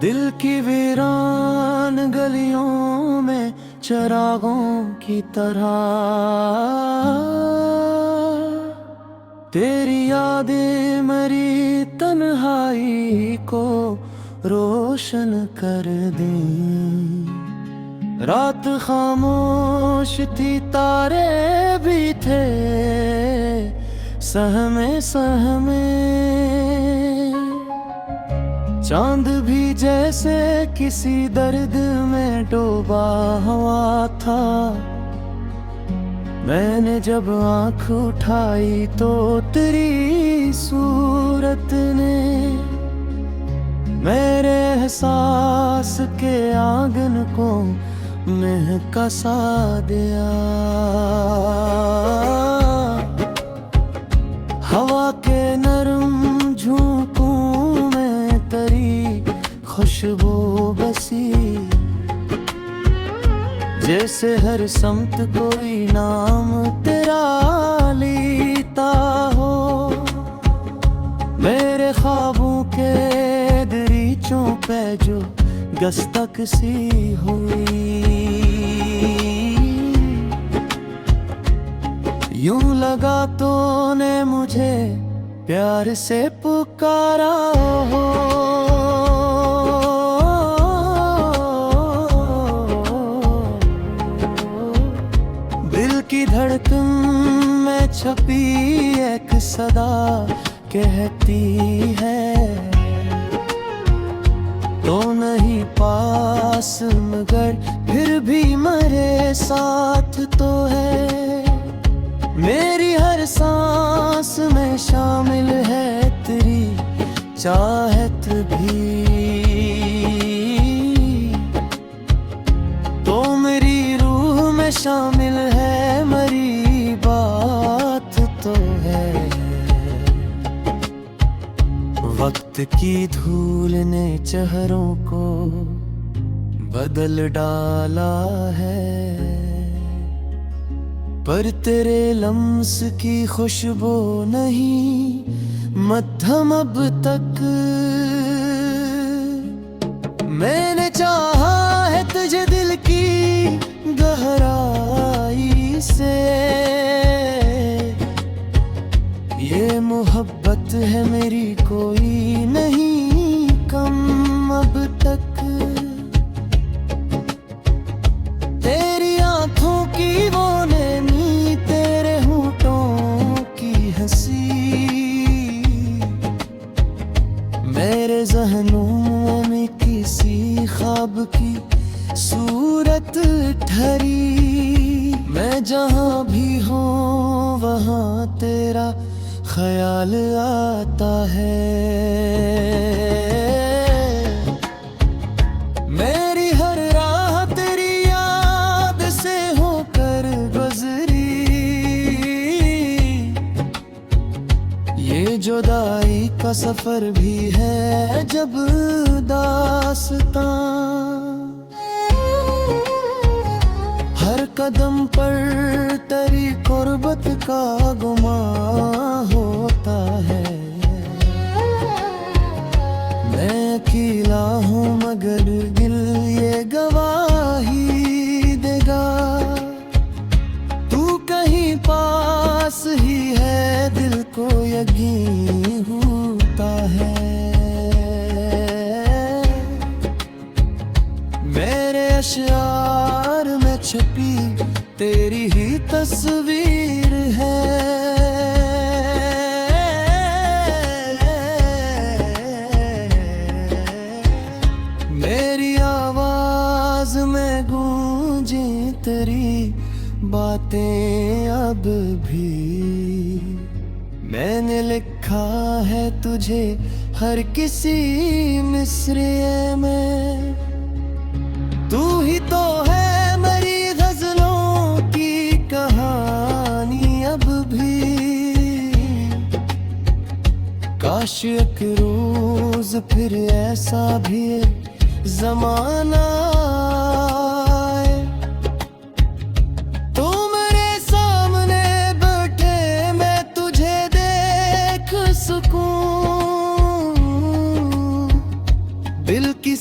दिल की वीरान गलियों में चरागों की तरह तेरी यादें मरी तन्हाई को रोशन कर दें। रात खामोश थी, तारे भी थे सहमे सहमे, चांद भी जैसे किसी दर्द में डूबा हुआ था। मैंने जब आँख उठाई तो तेरी सूरत ने मेरे एहसास के आंगन को महका सा दिया। हवा के नरम झोंकों में तेरी खुशबू बसी, जैसे हर समत कोई नाम तेरा लेता हो। मेरे ख्वाबों के दरीचों पे जो दस्तक सी हुई, यूं लगा तो ने मुझे प्यार से पुकारा हो। दिल की धड़कन में छपी एक सदा कहती है, तो नहीं पास मगर फिर भी मेरे साथ तो है। मेरी हर सांस में शामिल है तेरी चाहत भी, तो मेरी रूह में शामिल है मेरी बात तो है। वक्त की धूल ने चेहरों को बदल डाला है, पर तेरे लम्स की खुशबू नहीं मद्धम अब तक। मैंने चाहा है तुझे दिल की गहराई से, ये मोहब्बत है मेरी कोई नहीं कम अब तक। तेरी आंखों की वो नैनी, तेरे होठों की हंसी, मेरे ज़हनों में किसी ख्वाब की सूरत ठहरी। मैं जहाँ भी हूँ वहाँ तेरा ख्याल आता है। मेरी हर राह तेरी याद से होकर गुजरी, ये जुदाई का सफर भी है जब दास्तां। हर कदम पर तेरी कुर्बत का गुमां होता है। मैं अकेला हूँ मगर दिल ये गवाही देगा, तू कहीं पास ही है दिल को यकीन होता है। मेरे अशआर में छपी तेरी ही तस्वीर है, मेरी आवाज में गूंजे तेरी बातें अब भी। मैंने लिखा है तुझे हर किसी मिसरे में, तू ही तो है मेरी गजलों की कहानी अब भी। काश एक रोज फिर ऐसा भी जमाना आए, तू मेरे सामने बैठे मैं तुझे देख सकूं। दिल की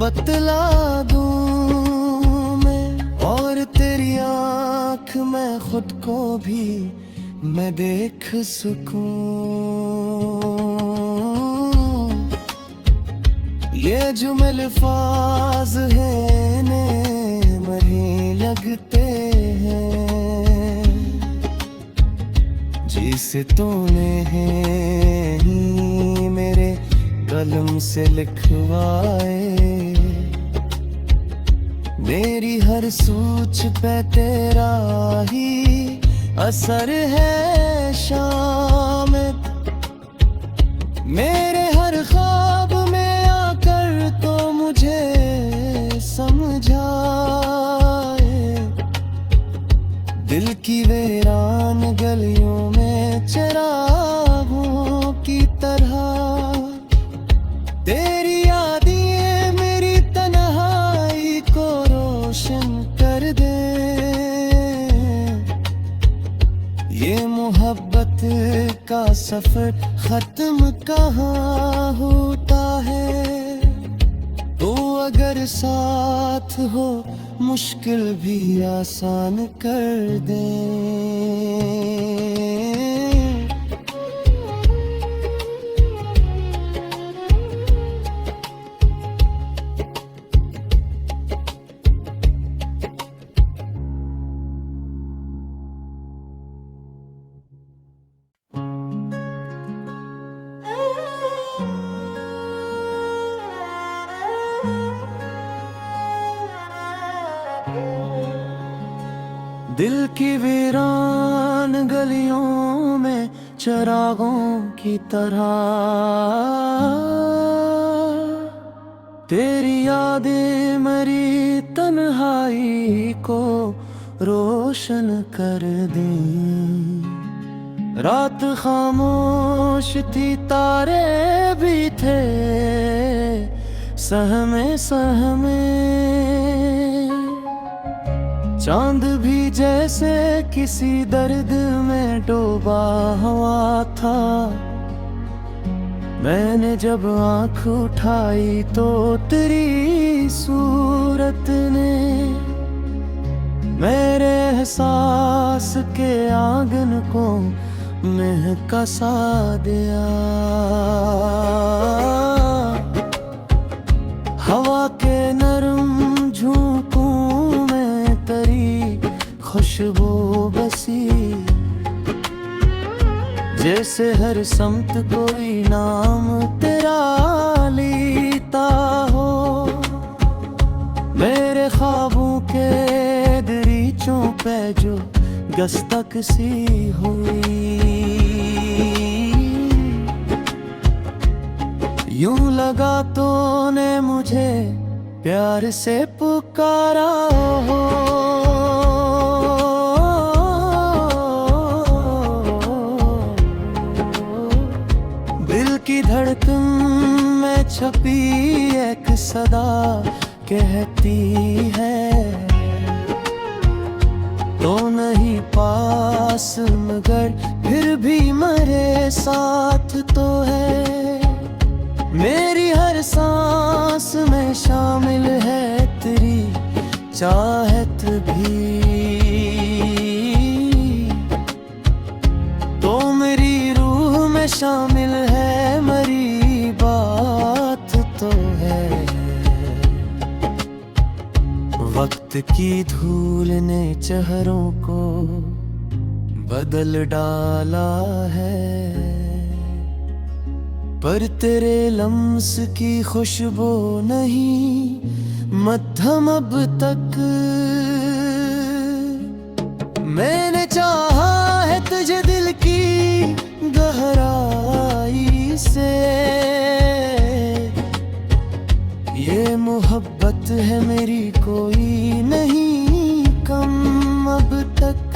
बतला दूं मैं, और तेरी आँख में खुद को भी मैं देख सकूं। ये जुमल अल्फाज हैं ने मरे लगते हैं, जिसे तूने ही मेरे कलम से लिखवाए। मेरी हर सोच पे तेरा ही असर है शामिल, मेरे हर ख्वाब में आकर तो मुझे समझाए। दिल की वीरान गलियों में चिरागों की तरह तेरी यादें मेरी तन्हाई को रोशन कर दे। ये मोहब्बत का सफर खत्म कहाँ होता है, तो अगर साथ हो मुश्किल भी आसान कर दे। दिल की वीरान गलियों में चिरागों की तरह तेरी यादें मेरी तन्हाई को रोशन कर दें। रात खामोश थी, तारे भी थे सहमे सहमे, चांद भी जैसे किसी दर्द में डूबा हुआ था। मैंने जब आँख उठाई तो तेरी सूरत ने मेरे एहसास के आंगन को महका सा दिया। हवा के नरम झोंकों में तेरी खुशबू बसी, जैसे हर समत कोई नाम तेरा लेता हो। मेरे ख्वाबों के दरीचों पे जो दस्तक सी हुई, यूं लगा तूने मुझे प्यार से पुकारा हो। दिल की धड़कन में छपी एक सदा कहती है, तो नहीं पास मगर फिर भी मेरे साथ तो है। मेरी हर सांस में शामिल है तेरी चाहत भी, तो मेरी रूह में शामिल है मेरी बात तो है। वक्त की धूल ने चेहरों को बदल डाला है, पर तेरे लम्स की खुशबू नहीं मद्धम अब तक। मैंने चाहा है तुझे दिल की गहराई से, ये मोहब्बत है मेरी कोई नहीं कम अब तक।